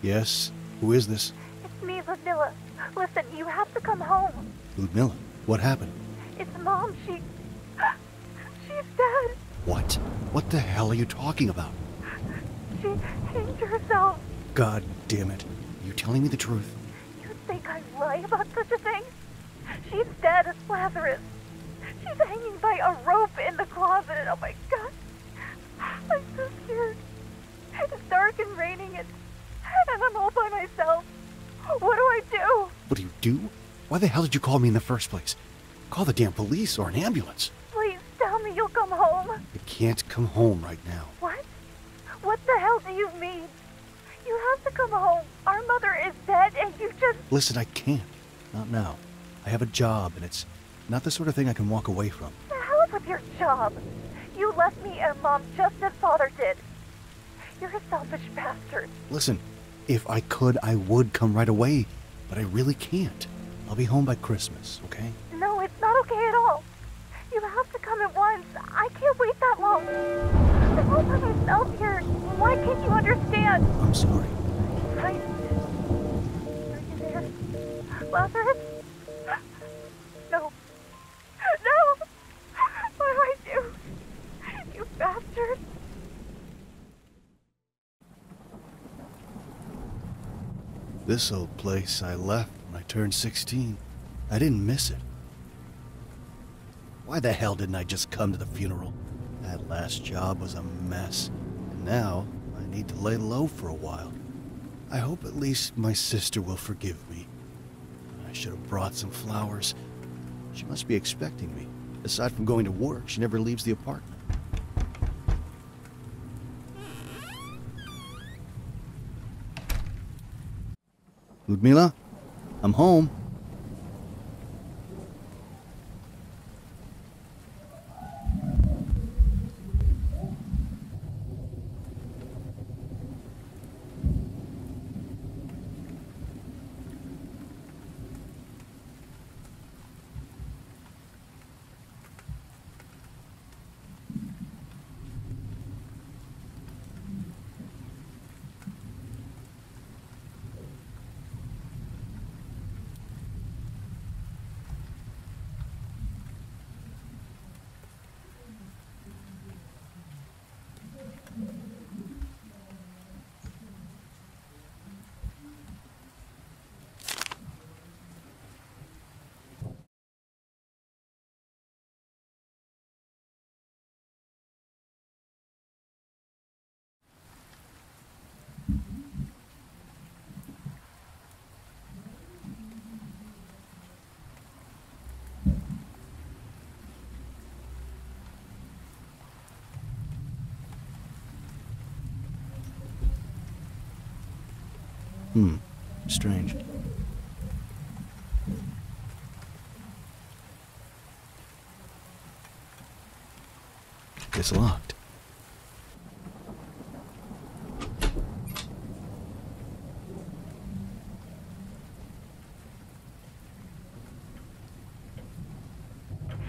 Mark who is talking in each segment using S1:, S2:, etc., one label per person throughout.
S1: Yes? Who is this?
S2: It's me, Lyudmila. Listen, you have to come home.
S1: Lyudmila, what happened?
S2: It's Mom. She's dead.
S1: What? What the hell are you talking about?
S2: She hanged herself.
S1: God damn it. Are you telling me the truth?
S2: You think I'd lie about such a thing? She's dead as Lazarus. She's hanging by a rope in the closet. Oh my God. I'm so scared. It's dark and raining and I'm all by myself. What do I do?
S1: What do you do? Why the hell did you call me in the first place? Call the damn police or an ambulance.
S2: Please tell me you'll come home.
S1: I can't come home right now.
S2: What? What the hell do you mean? You have to come home. Our mother is dead and you just...
S1: Listen, I can't. Not now. I have a job and it's not the sort of thing I can walk away from.
S2: The hell with your job? You left me and Mom just as Father did. You're a selfish bastard.
S1: Listen, if I could, I would come right away, but I really can't. I'll be home by Christmas, okay?
S2: No, it's not okay at all. You have to come at once. I can't wait that long. I'm all by myself here. Why can't you understand?
S1: I'm sorry.
S2: Right? Are you there? Lazarus? No. No! What do I do? You bastard!
S1: This old place I left when I turned 16. I didn't miss it. Why the hell didn't I just come to the funeral? That last job was a mess, and now I need to lay low for a while. I hope at least my sister will forgive me. I should have brought some flowers. She must be expecting me. Aside from going to work, she never leaves the apartment. Lyudmila, I'm home. Strange. It's locked.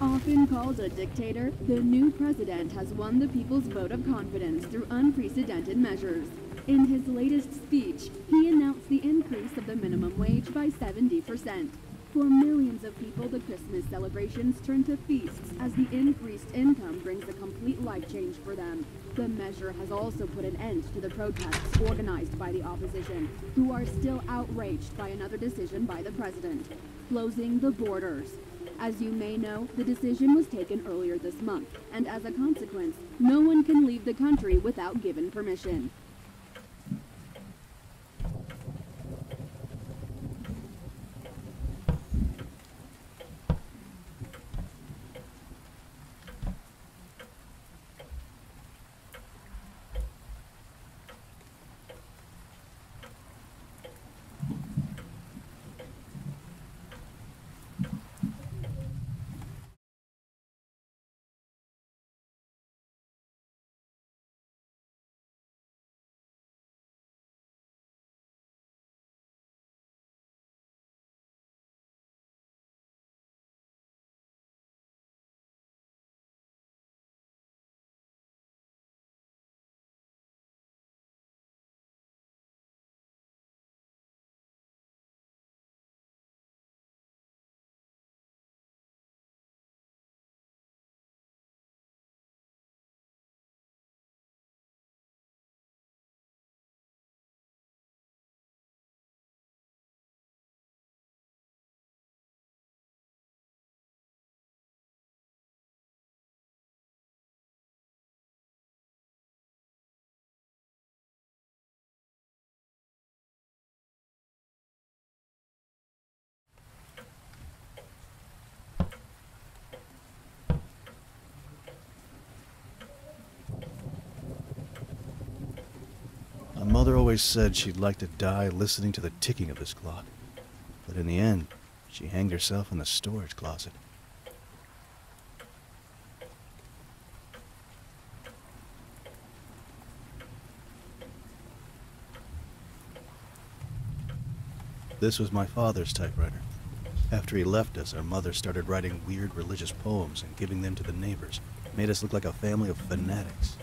S3: Often called a dictator, the new president has won the people's vote of confidence through unprecedented measures. In his latest speech, he announced the increase of the minimum wage by 70%. For millions of people, the Christmas celebrations turn to feasts as the increased income brings a complete life change for them. The measure has also put an end to the protests organized by the opposition, who are still outraged by another decision by the president, closing the borders. As you may know, the decision was taken earlier this month, and as a consequence, no one can leave the country without given permission.
S1: always said she'd like to die listening to the ticking of this clock. But in the end, she hanged herself in the storage closet. This was my father's typewriter. After he left us, our mother started writing weird religious poems and giving them to the neighbors. Made us look like a family of fanatics.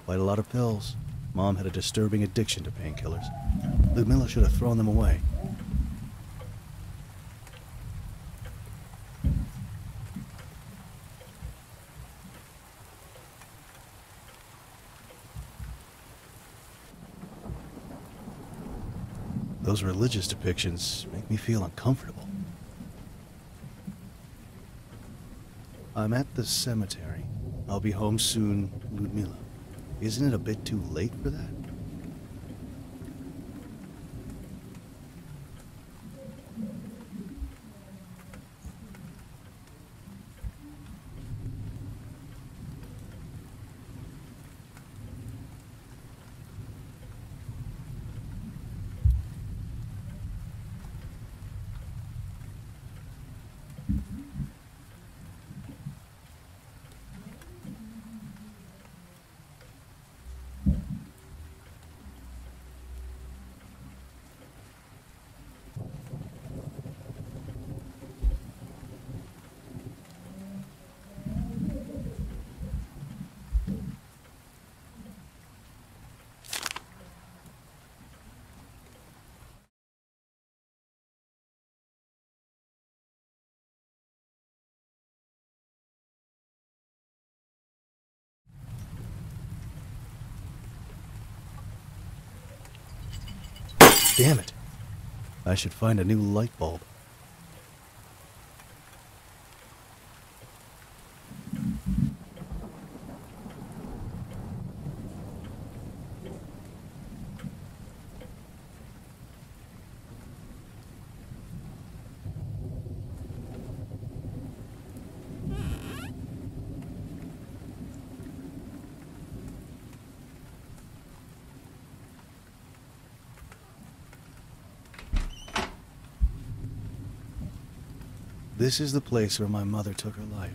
S1: Quite a lot of pills. Mom had a disturbing addiction to painkillers. Lyudmila should have thrown them away. Those religious depictions make me feel uncomfortable. I'm at the cemetery. I'll be home soon, Lyudmila. Isn't it a bit too late for that? Damn it. I should find a new light bulb. This is the place where my mother took her life.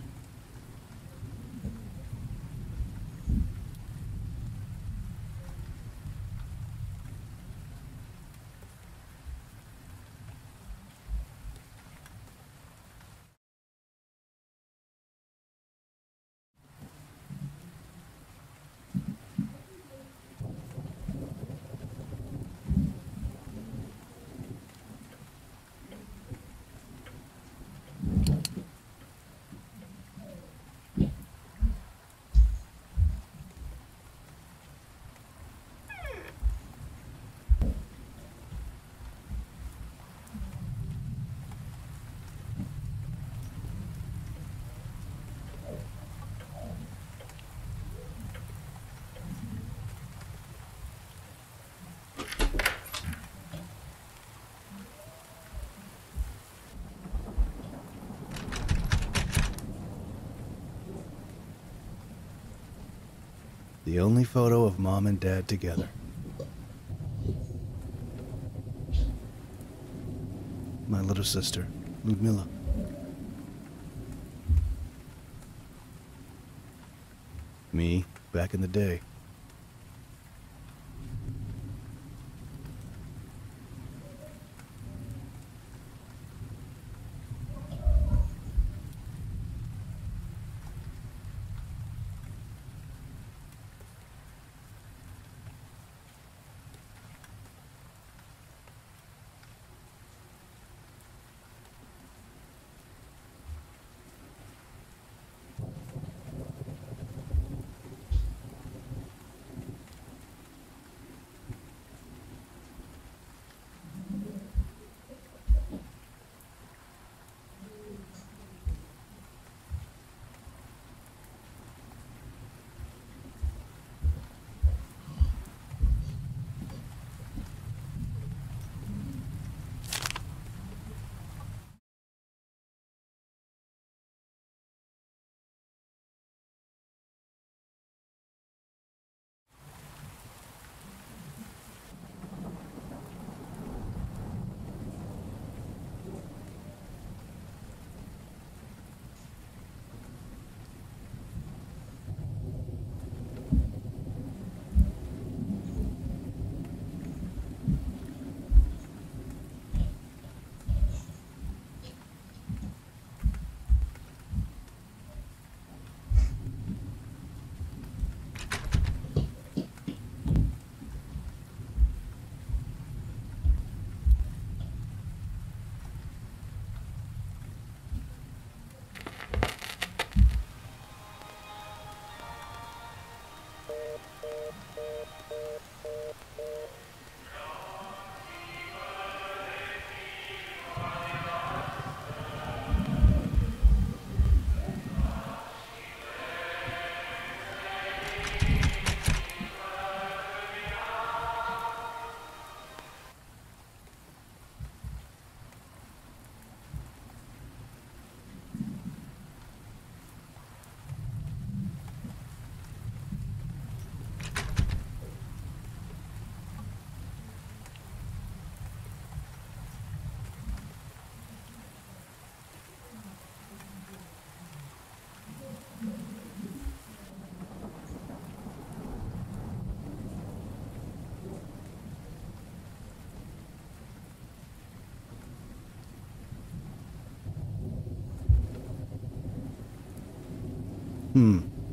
S1: The only photo of Mom and Dad together. little sister, Lyudmila. Me, back in the day.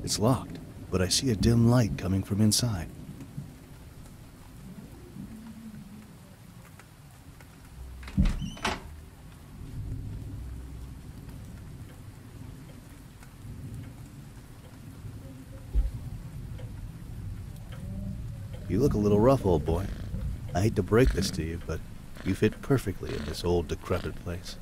S1: It's locked, but I see a dim light coming from inside. You look a little rough, old boy. I hate to break this to you, but you fit perfectly in this old, decrepit place.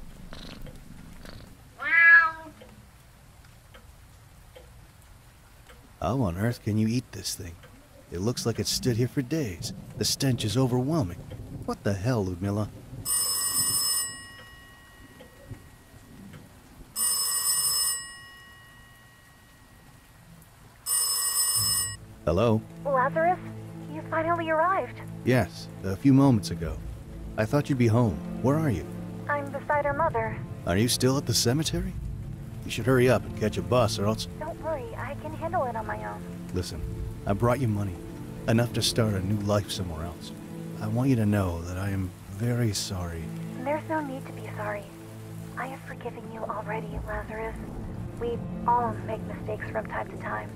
S1: How on earth can you eat this thing? It looks like it's stood here for days. The stench is overwhelming. What the hell, Lyudmila? Hello?
S2: Lazarus, you finally arrived.
S1: Yes, a few moments ago. I thought you'd be home. Where are you?
S2: I'm beside her mother.
S1: Are you still at the cemetery? You should hurry up and catch a bus, or else...
S2: Don't worry, I can handle it on my own.
S1: Listen, I brought you money. Enough to start a new life somewhere else. I want you to know that I am very sorry.
S2: There's no need to be sorry. I have forgiven you already, Lazarus. We all make mistakes from time to time.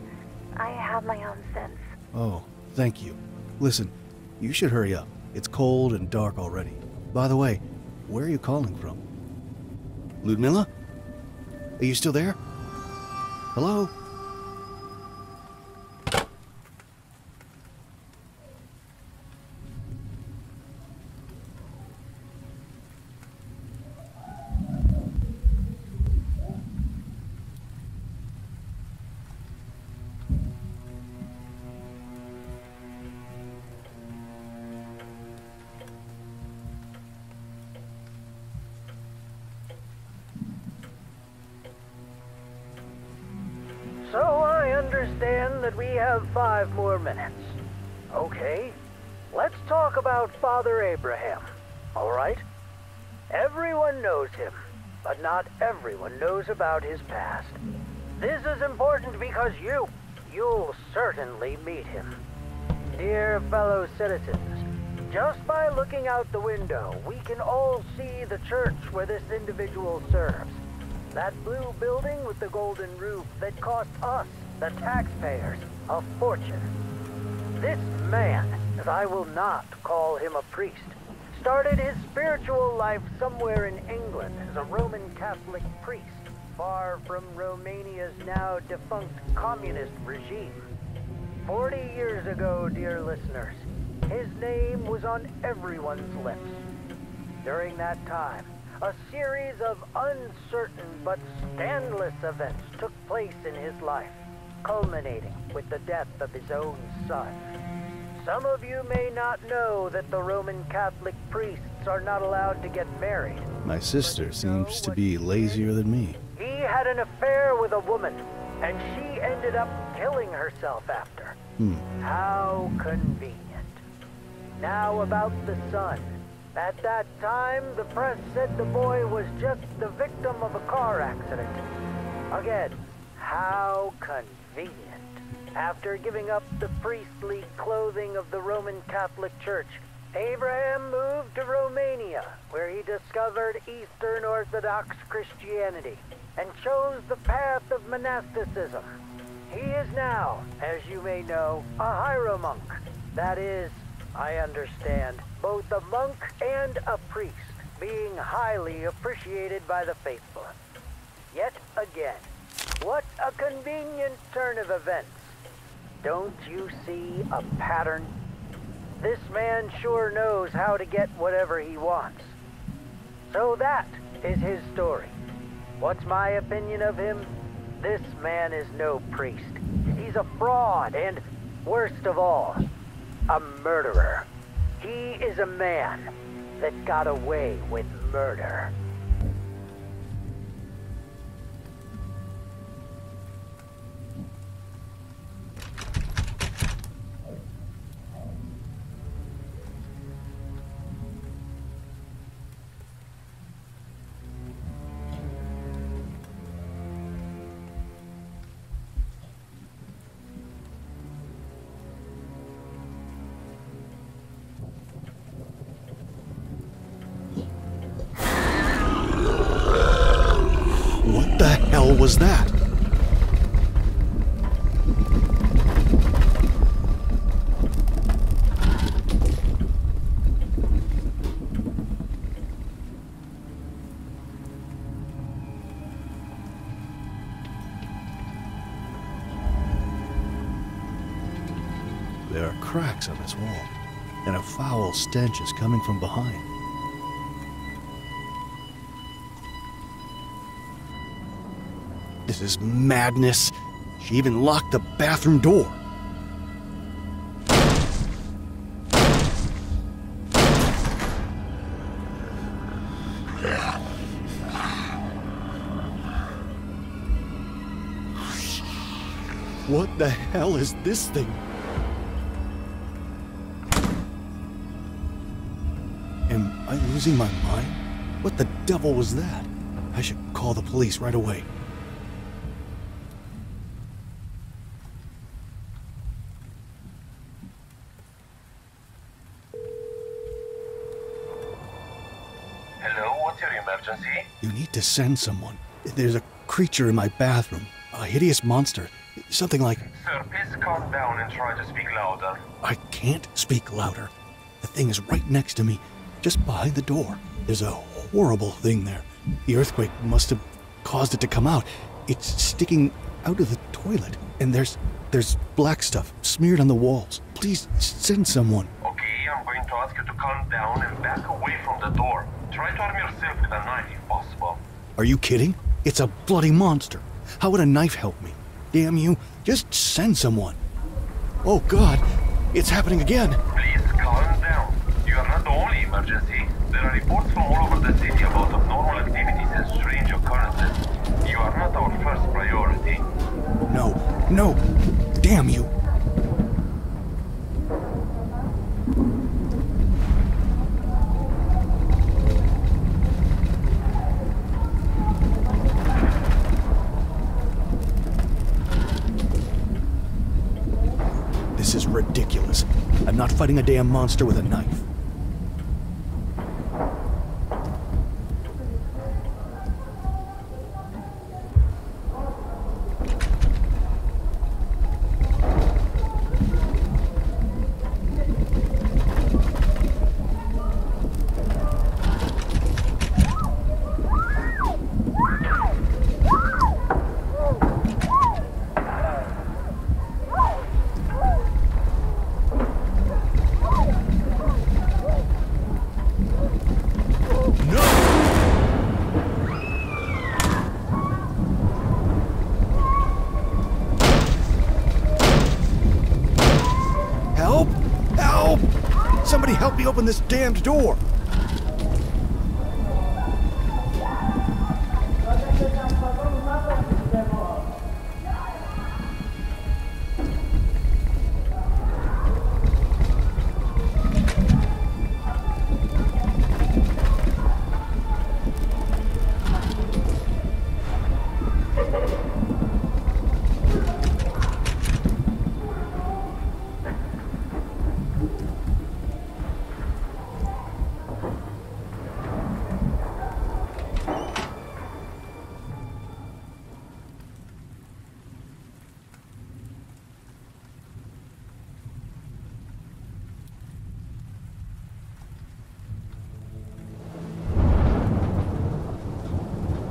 S2: I have my own sins.
S1: Oh, thank you. Listen, you should hurry up. It's cold and dark already. By the way, where are you calling from? Lyudmila? Are you still there? Hello?
S4: So I understand that we have 5 more minutes. Okay, let's talk about Father Abraham, all right? Everyone knows him, but not everyone knows about his past. This is important because you'll certainly meet him. Dear fellow citizens, just by looking out the window, we can all see the church where this individual serves. That blue building with the golden roof that cost us, the taxpayers, a fortune. This man, and I will not call him a priest, started his spiritual life somewhere in England as a Roman Catholic priest, far from Romania's now defunct communist regime. 40 years ago, dear listeners, his name was on everyone's lips. During that time, a series of uncertain but scandalous events took place in his life, culminating with the death of his own son. Some of you may not know that the Roman Catholic priests are not allowed to get married.
S1: My sister seems to be lazier than me.
S4: He had an affair with a woman, and she ended up killing herself after. How convenient. Now about the son. At that time, the press said the boy was just the victim of a car accident. Again, how convenient. After giving up the priestly clothing of the Roman Catholic Church, Abraham moved to Romania, where he discovered Eastern Orthodox Christianity and chose the path of monasticism. He is now, as you may know, a hieromonk. That is, I understand, both a monk and a priest, being highly appreciated by the faithful. Yet again, what a convenient turn of events. Don't you see a pattern? This man sure knows how to get whatever he wants. So that is his story. What's my opinion of him? This man is no priest. He's a fraud and, worst of all, a murderer. He is a man that got away with murder.
S1: What the hell was that? There are cracks on this wall, and a foul stench is coming from behind. This is madness. She even locked the bathroom door. What the hell is this thing? Am I losing my mind? What the devil was that? I should call the police right away.
S5: Hello, what's your emergency?
S1: You need to send someone. There's a creature in my bathroom. A hideous monster. Something like...
S5: Sir, please calm down and try to speak louder.
S1: I can't speak louder. The thing is right next to me, just behind the door. There's a horrible thing there. The earthquake must have caused it to come out. It's sticking out of the toilet, and there's black stuff smeared on the walls. Please send someone.
S5: Okay, I'm going to ask you to calm down and back away from the door. Try to arm yourself with a knife if possible.
S1: Are you kidding? It's a bloody monster. How would a knife help me? Damn you, just send someone. Oh God, it's happening again.
S5: Please calm down. You are not the only emergency. There are reports from all over the city about abnormal activities and strange occurrences. You are not our first priority.
S1: No, damn you. This is ridiculous. I'm not fighting a damn monster with a knife. Somebody help me open this damned door!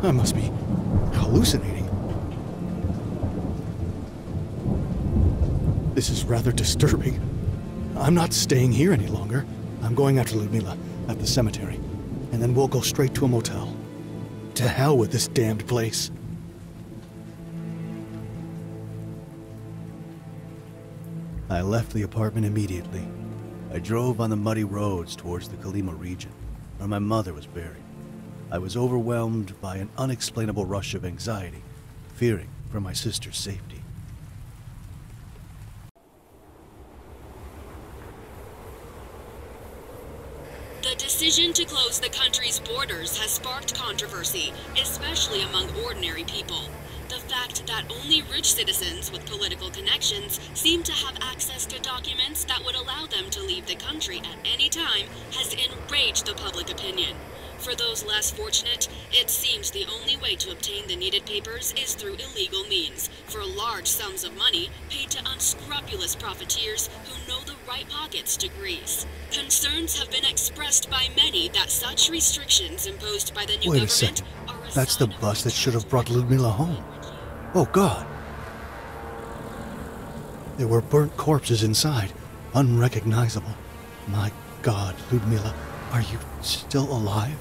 S1: I must be hallucinating. This is rather disturbing. I'm not staying here any longer. I'm going after Lyudmila at the cemetery, and then we'll go straight to a motel. To hell with this damned place. I left the apartment immediately. I drove on the muddy roads towards the Kolyma region, where my mother was buried. I was overwhelmed by an unexplainable rush of anxiety, fearing for my sister's safety.
S3: The decision to close the country's borders has sparked controversy, especially among ordinary people. The fact that only rich citizens with political connections seem to have access to documents that would allow them to leave the country at any time has enraged the public opinion. For those less fortunate, it seems the only way to obtain the needed papers is through illegal means, for large sums of money paid to unscrupulous profiteers who know the right pockets to grease. Concerns have been expressed by many that such restrictions imposed by the new
S1: Wait a
S3: government
S1: second.
S3: are a
S1: That's the
S3: sign of
S1: bus that should have brought Lyudmila home. Oh God. There were burnt corpses inside, unrecognizable. My God, Lyudmila, are you still alive?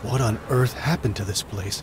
S1: What on earth happened to this place?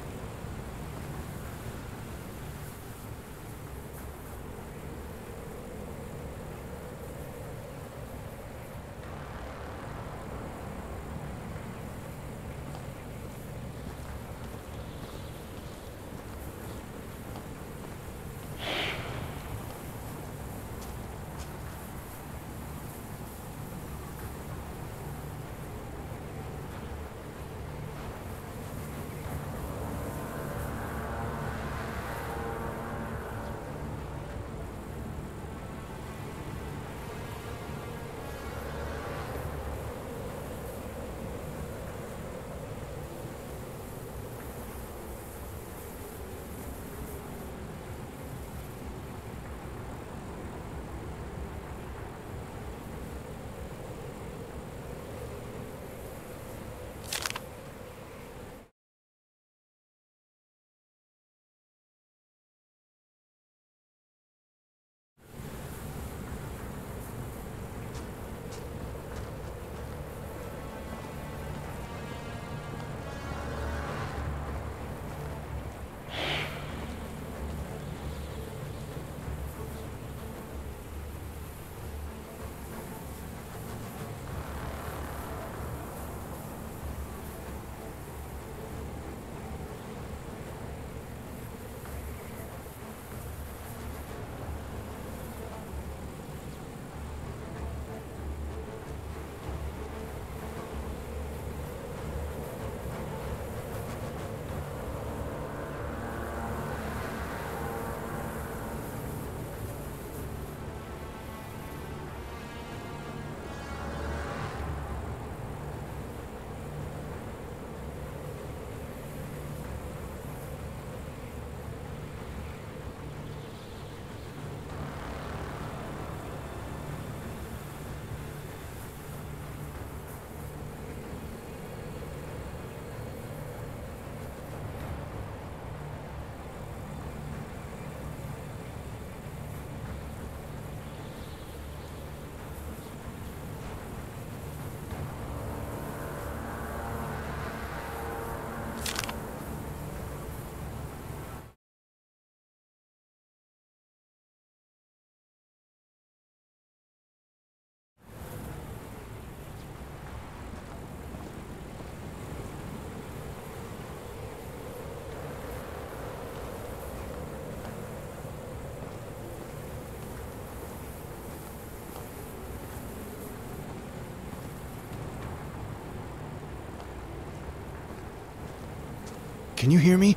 S1: can you hear me?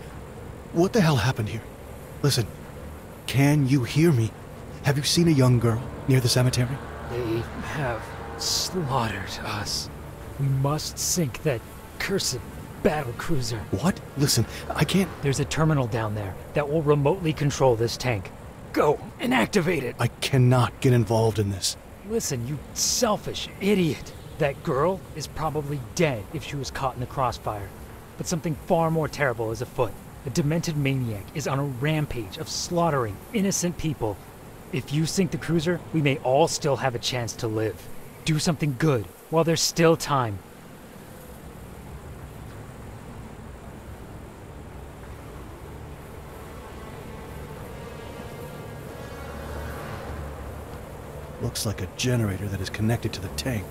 S1: What the hell happened here? Listen, can you hear me? Have you seen a young girl near the cemetery?
S6: They have slaughtered us. We must sink that cursed battle cruiser.
S1: What? Listen, I can't...
S6: There's a terminal down there that will remotely control this tank. Go and activate it.
S1: I cannot get involved in this.
S6: Listen, you selfish idiot. That girl is probably dead if she was caught in the crossfire. But something far more terrible is afoot. A demented maniac is on a rampage of slaughtering innocent people. If you sink the cruiser, we may all still have a chance to live. Do something good while there's still time.
S1: Looks like a generator that is connected to the tank.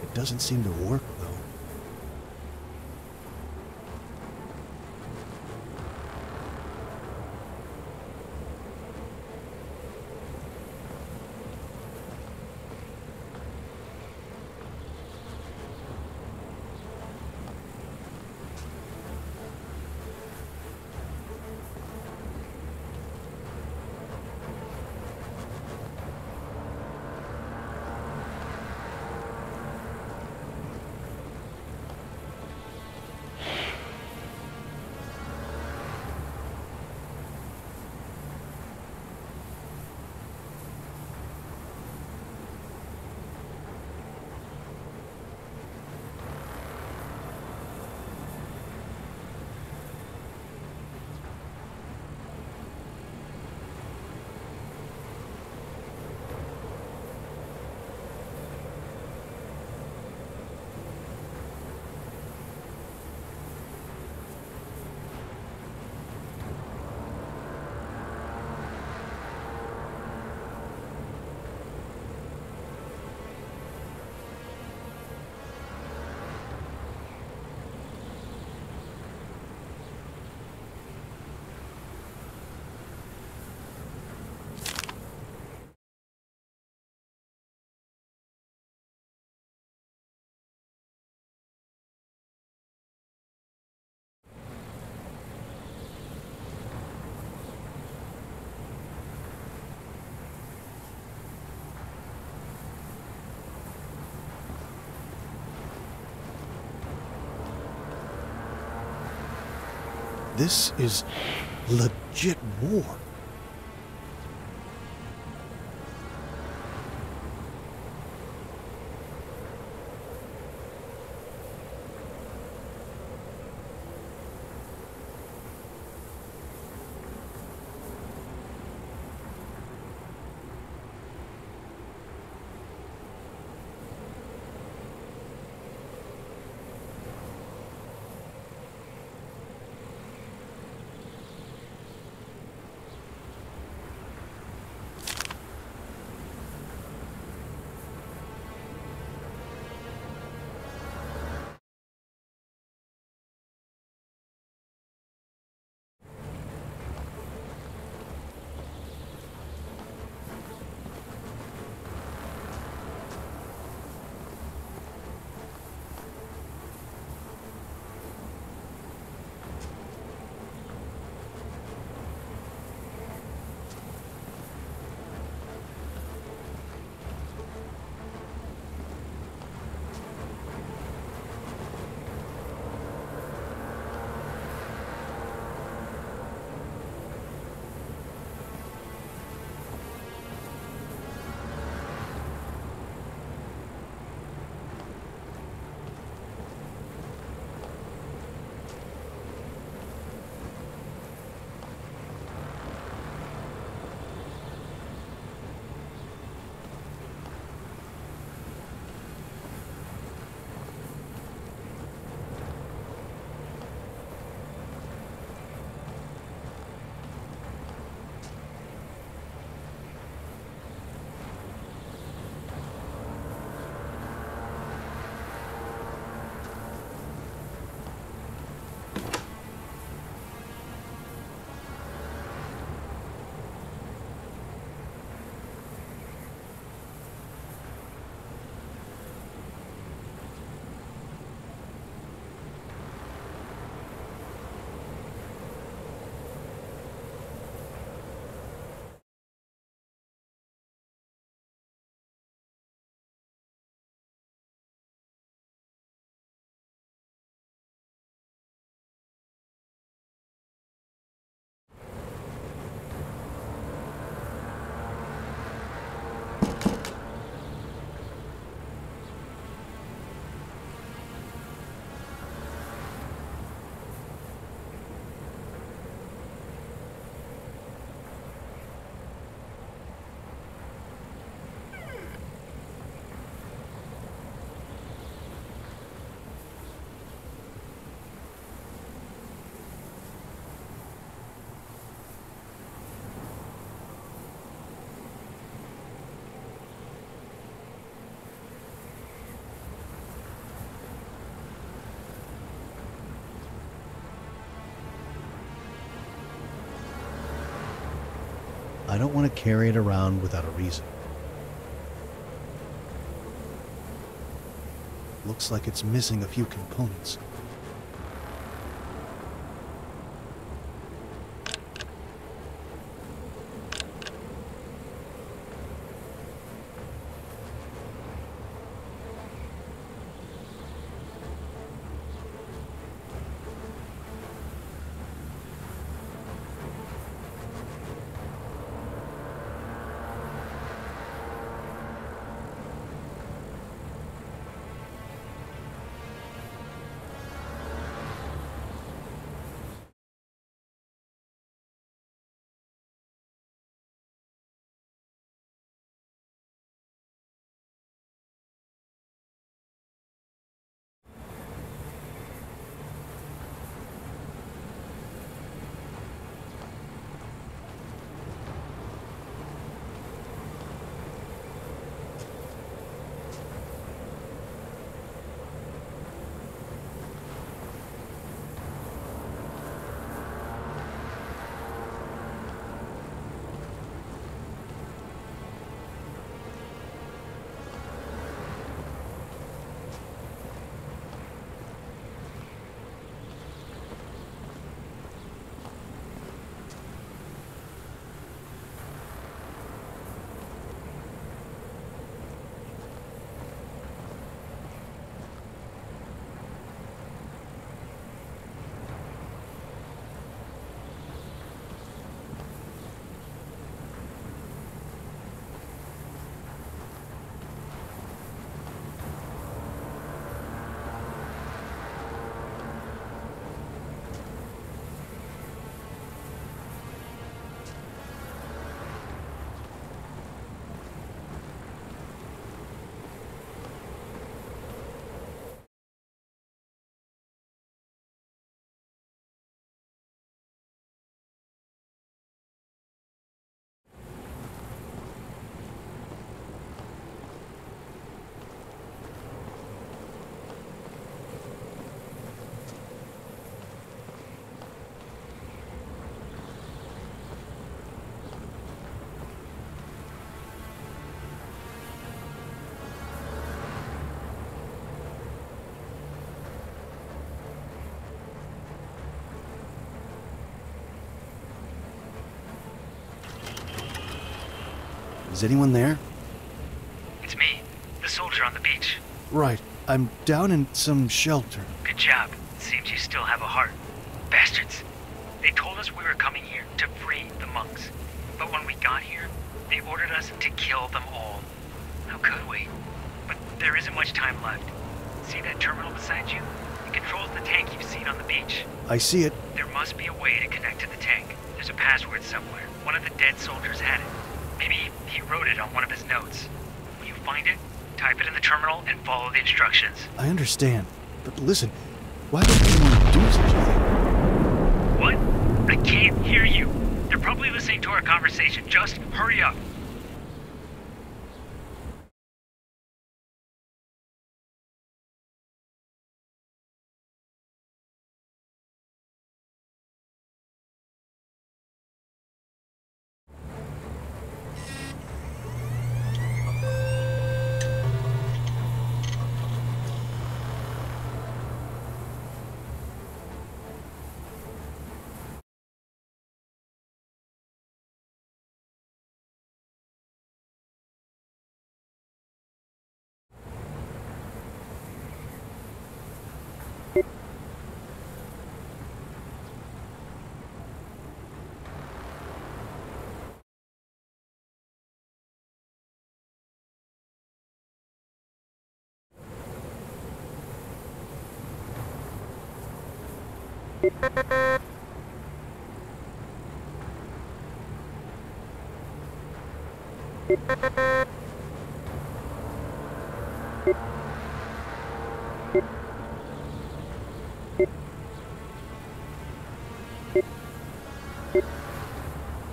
S1: It doesn't seem to work, though. This is legit war. I don't want to carry it around without a reason. Looks like it's missing a few components. Is anyone there?
S6: It's me, the soldier on the beach.
S1: Right. I'm down in some shelter.
S6: Good job. Seems you still have a heart. Bastards. They told us we were coming here to free the monks. But when we got here, they ordered us to kill them all. How could we? But there isn't much time left. See that terminal beside you? It controls the tank you've seen on the beach.
S1: I see it.
S6: There must be a way to connect to the tank. There's a password somewhere. One of the dead soldiers had it. Maybe he wrote it on one of his notes. When you find it, type it in the terminal and follow the instructions.
S1: I understand. But listen, why would anyone do such a thing?
S6: What? I can't hear you. They're probably listening to our conversation. Just hurry up.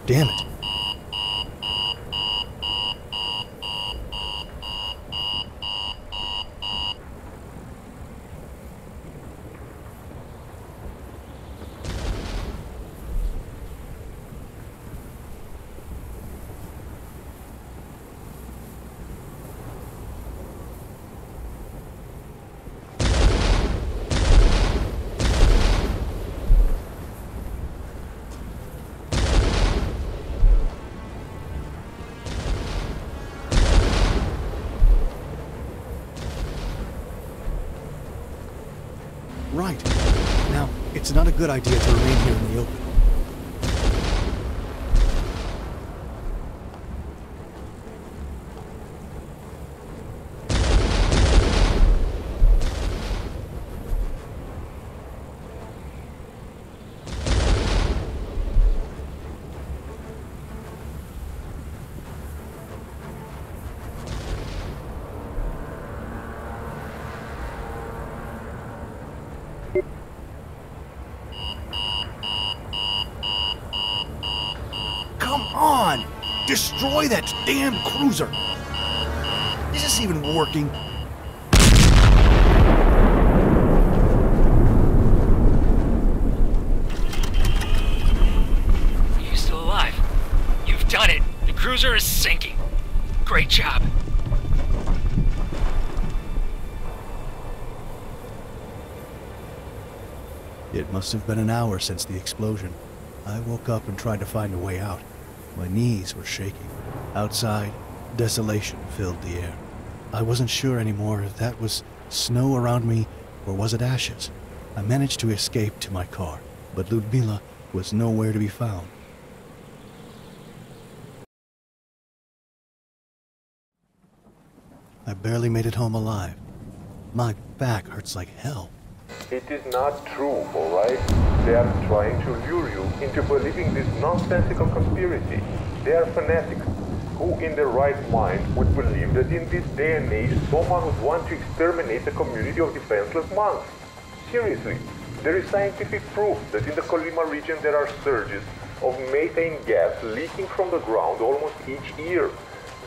S1: Damn it. Right. Now, it's not a good idea to remain here in the open. Come on! Destroy that damn cruiser! Is this even working?
S6: You're still alive. You've done it. The cruiser is sinking. Great job.
S1: It must have been an hour since the explosion. I woke up and tried to find a way out. My knees were shaking. Outside, desolation filled the air. I wasn't sure anymore if that was snow around me or was it ashes. I managed to escape to my car, but Lyudmila was nowhere to be found. I barely made it home alive. My back hurts like hell.
S5: It is not true, alright? They are trying to lure you into believing this nonsensical conspiracy. They are fanatics. Who in their right mind would believe that in this day and age someone would want to exterminate a community of defenseless monks? Seriously, there is scientific proof that in the Colima region there are surges of methane gas leaking from the ground almost each year.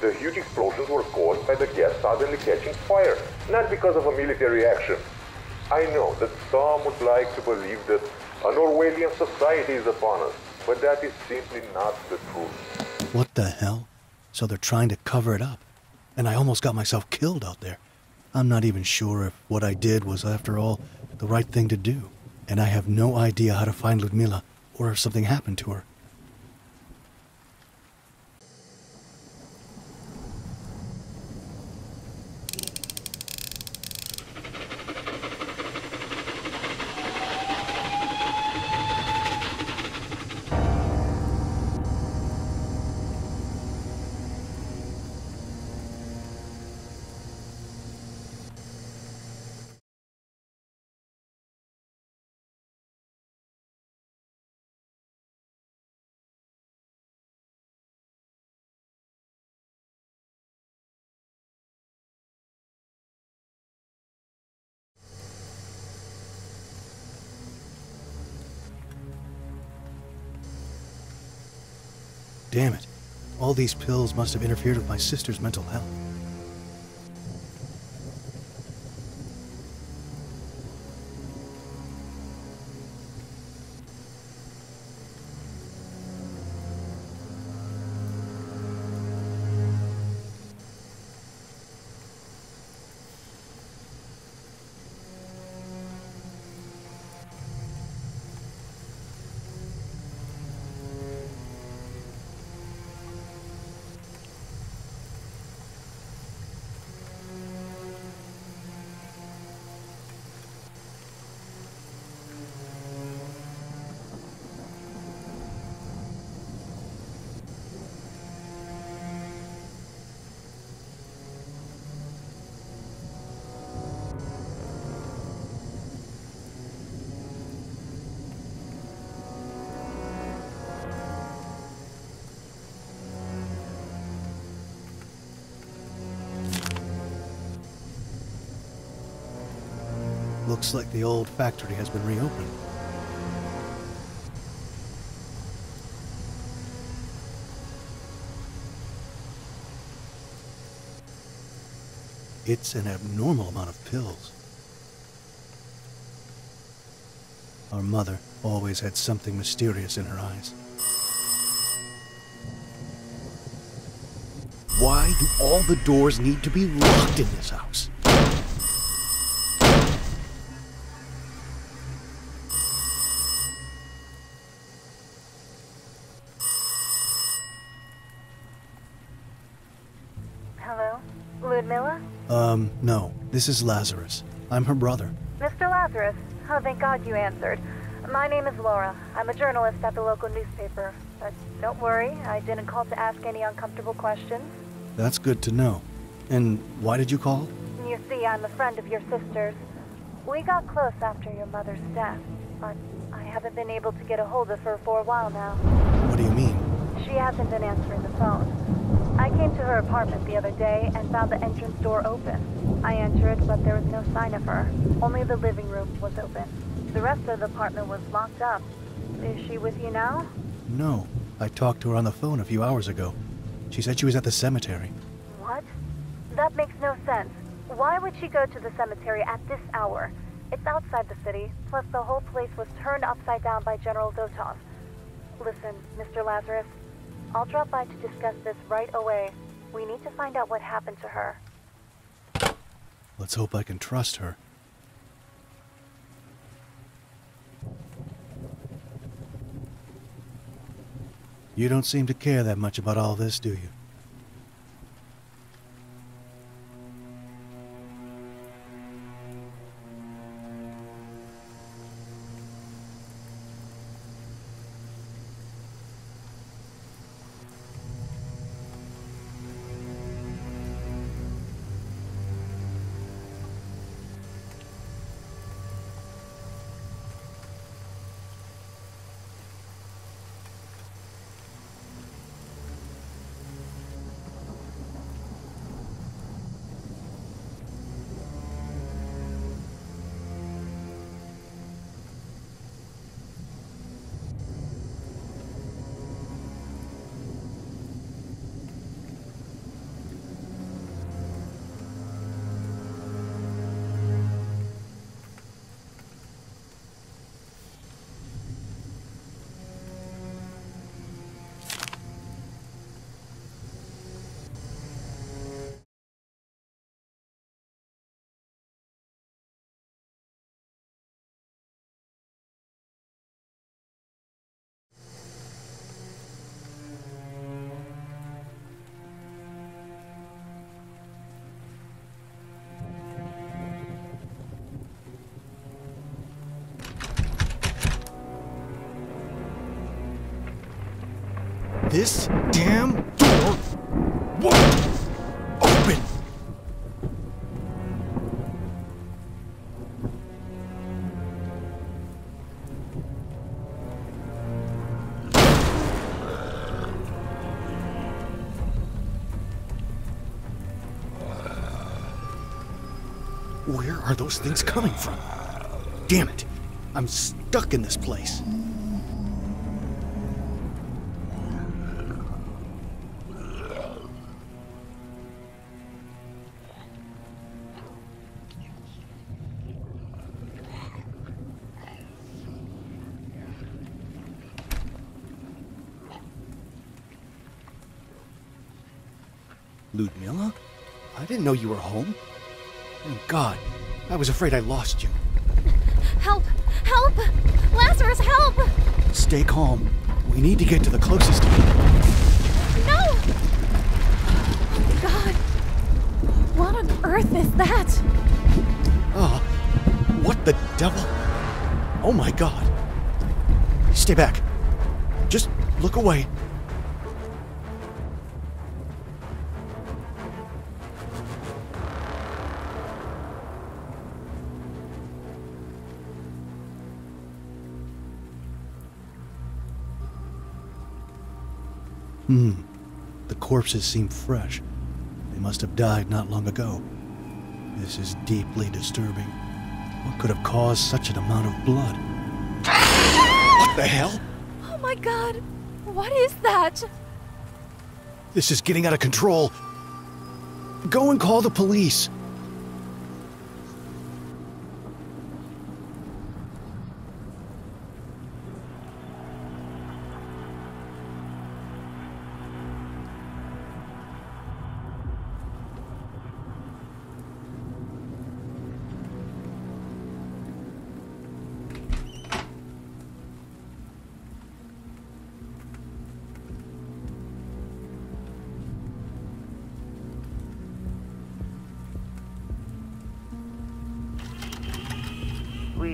S5: The huge explosions were caused by the gas suddenly catching fire, not because of a military action. I know that some would like to believe that an Orwellian society is upon us, but that is simply not the truth.
S1: What the hell? So they're trying to cover it up. And I almost got myself killed out there. I'm not even sure if what I did was, after all, the right thing to do. And I have no idea how to find Lyudmila, or if something happened to her. Damn it. All these pills must have interfered with my sister's mental health. Looks like the old factory has been reopened. It's an abnormal amount of pills. Our mother always had something mysterious in her eyes. Why do all the doors need to be locked in this house?
S2: Hello? Lyudmila?
S1: No. This is Lazarus. I'm her brother.
S2: Mr. Lazarus, Oh, thank God you answered. My name is Laura. I'm a journalist at the local newspaper. But don't worry, I didn't call to ask any uncomfortable questions.
S1: That's good to know. And why did you call?
S2: You see, I'm a friend of your sister's. We got close after your mother's death, but I haven't been able to get a hold of her for a while now.
S1: What do you mean?
S2: She hasn't been answering the phone. I came to her apartment the other day and found the entrance door open. I entered, but there was no sign of her. Only the living room was open. The rest of the apartment was locked up. Is she with you now?
S1: No. I talked to her on the phone a few hours ago. She said she was at the cemetery.
S2: What? That makes no sense. Why would she go to the cemetery at this hour? It's outside the city, plus the whole place was turned upside down by General Dotov. Listen, Mr. Lazarus, I'll drop by to discuss this right away. We need to find out what happened to her.
S1: Let's hope I can trust her. You don't seem to care that much about all this, do you? This damn door won't open! Where are those things coming from? Damn it! I'm stuck in this place. Lyudmila? I didn't know you were home. Thank God. I was afraid I lost you.
S2: Help! Help! Lazarus, help!
S1: Stay calm. We need to get to the closest.
S2: No! Oh, God. What on earth is that?
S1: What the devil? Oh my God. Stay back. Just look away. The corpses seem fresh. They must have died not long ago. This is deeply disturbing. What could have caused such an amount of blood? What the hell?
S2: Oh my God. What is that?
S1: This is getting out of control. Go and call the police.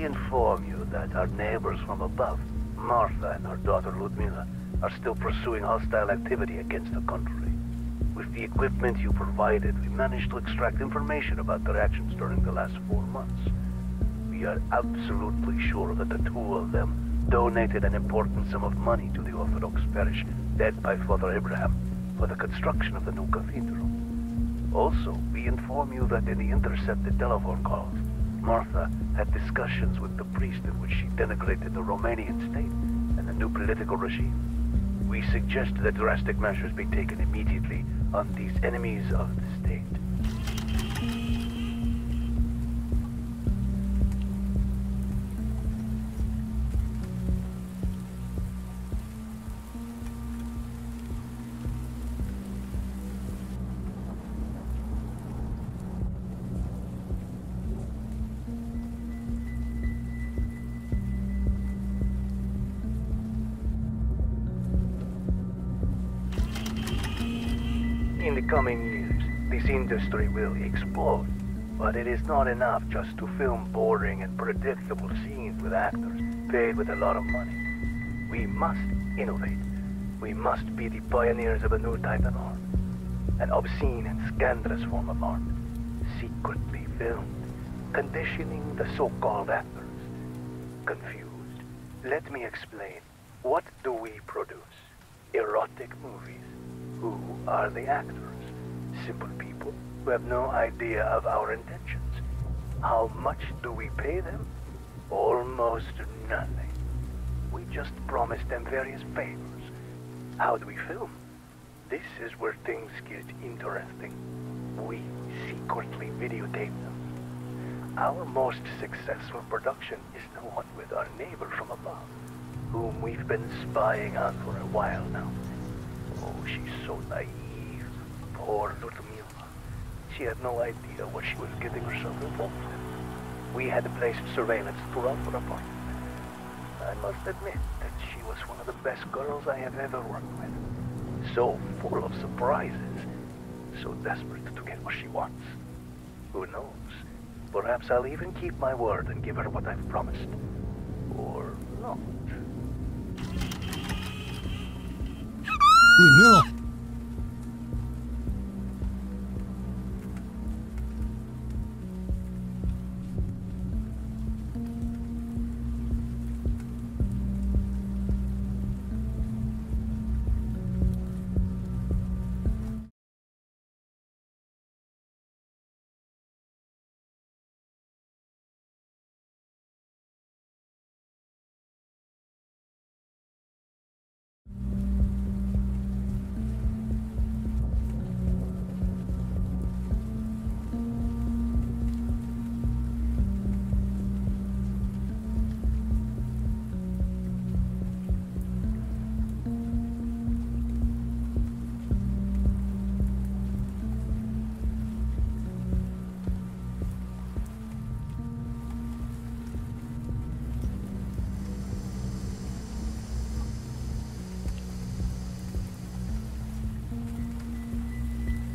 S7: we inform you that our neighbors from above, Martha and her daughter Lyudmila, are still pursuing hostile activity against the country. With the equipment you provided, we managed to extract information about their actions during the last 4 months. We are absolutely sure that the two of them donated an important sum of money to the Orthodox parish led by Father Abraham for the construction of the new cathedral. Also, we inform you that in the intercepted telephone calls, Martha had discussions with the priest in which she denigrated the Romanian state and the new political regime. We suggest that drastic measures be taken immediately on these enemies of the state. In the coming years, this industry will explode, but it is not enough just to film boring and predictable scenes with actors paid with a lot of money. We must innovate. We must be the pioneers of a new type of art, an obscene and scandalous form of art, secretly filmed, conditioning the so-called actors. Confused? Let me explain. What do we produce? Erotic movies. Who are the actors? Simple people who have no idea of our intentions. How much do we pay them? Almost nothing. We just promise them various favors. How do we film? This is where things get interesting. We secretly videotape them. Our most successful production is the one with our neighbor from above, whom we've been spying on for a while now. Oh, she's so naive. Poor Lyudmila. She had no idea what she was getting herself involved in. We had placed surveillance throughout her apartment. I must admit that she was one of the best girls I have ever worked with. So full of surprises. So desperate to get what she wants. Who knows? Perhaps I'll even keep my word and give her what I've promised. Or not.
S1: Lyudmila!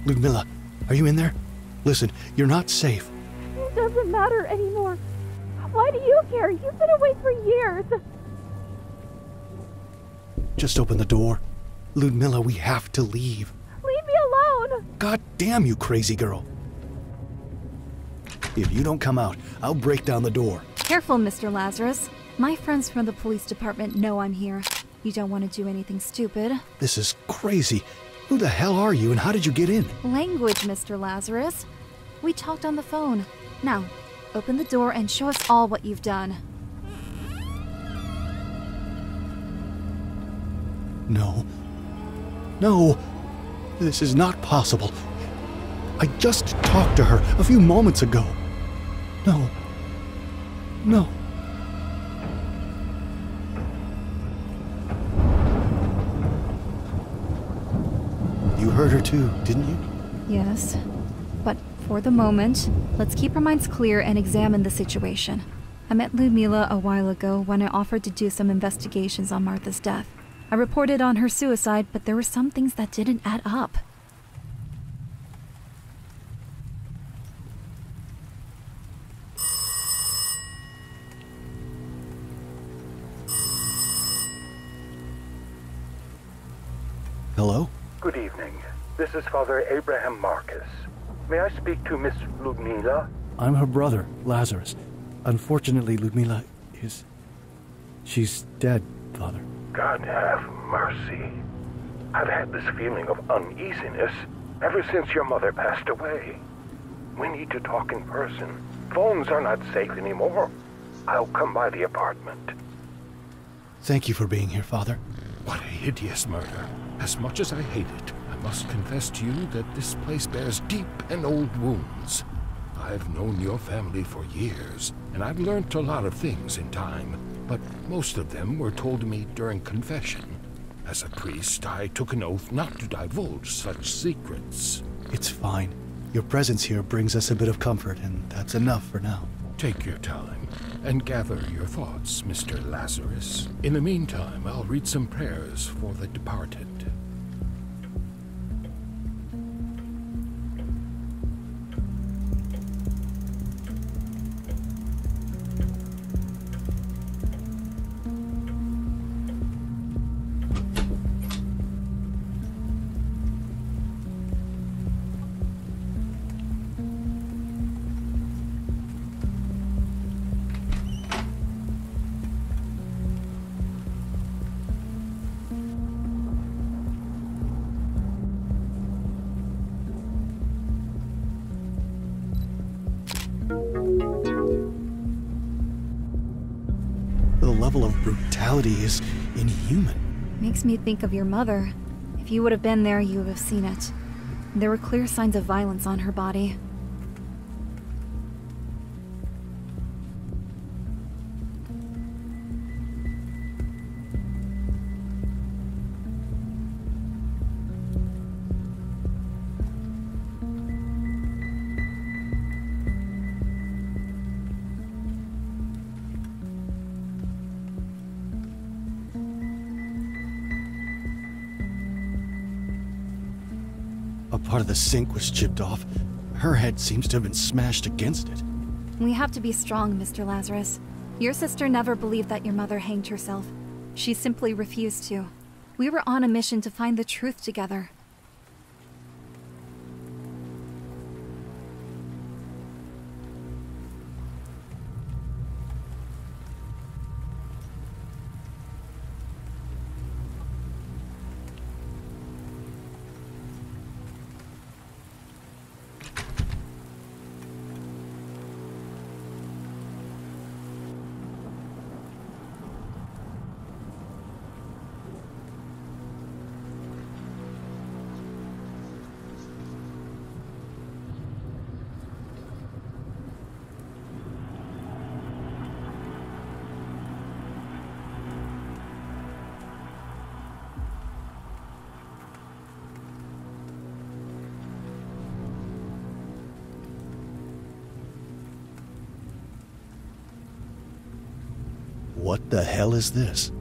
S1: Lyudmila, are you in there? Listen, you're not safe.
S2: It doesn't matter anymore. Why do you care? You've been away for years.
S1: Just open the door. Lyudmila, we have to leave.
S2: Leave me alone.
S1: God damn you, crazy girl. If you don't come out, I'll break down the door.
S8: Careful, Mr. Lazarus. My friends from the police department know I'm here. You don't want to do anything stupid.
S1: This is crazy. Who the hell are you and how did you get in?
S8: Language, Mr. Lazarus. We talked on the phone. Now, open the door and show us all what you've done.
S1: No. No. This is not possible. I just talked to her a few moments ago. No. No. You heard her too, didn't you?
S8: Yes. But for the moment, let's keep our minds clear and examine the situation. I met Lyudmila a while ago when I offered to do some investigations on Martha's death. I reported on her suicide, but there were some things that didn't add up.
S1: Hello?
S7: Good evening. This is Father Abraham Marcus. May I speak to Miss Lyudmila?
S9: I'm her brother, Lazarus. Unfortunately, Lyudmila is... She's dead, Father.
S7: God have mercy. I've had this feeling of uneasiness ever since your mother passed away. We need to talk in person. Phones are not safe anymore. I'll come by the apartment.
S1: Thank you for being here, Father.
S10: What a hideous murder. As much as I hate it, I must confess to you that this place bears deep and old wounds. I've known your family for years, and I've learned a lot of things in time, but most of them were told to me during confession. As a priest, I took an oath not to divulge such secrets.
S1: It's fine. Your presence here brings us a bit of comfort, and that's enough for now.
S10: Take your time and gather your thoughts, Mr. Lazarus. In the meantime, I'll read some prayers for the departed.
S1: The level of brutality is inhuman.
S8: Makes me think of your mother. If you would have been there, you would have seen it. There were clear signs of violence on her body.
S1: A part of the sink was chipped off. Her head seems to have been smashed against it.
S8: We have to be strong, Mr. Lazarus. Your sister never believed that your mother hanged herself. She simply refused to. We were on a mission to find the truth together.
S1: What the hell is this?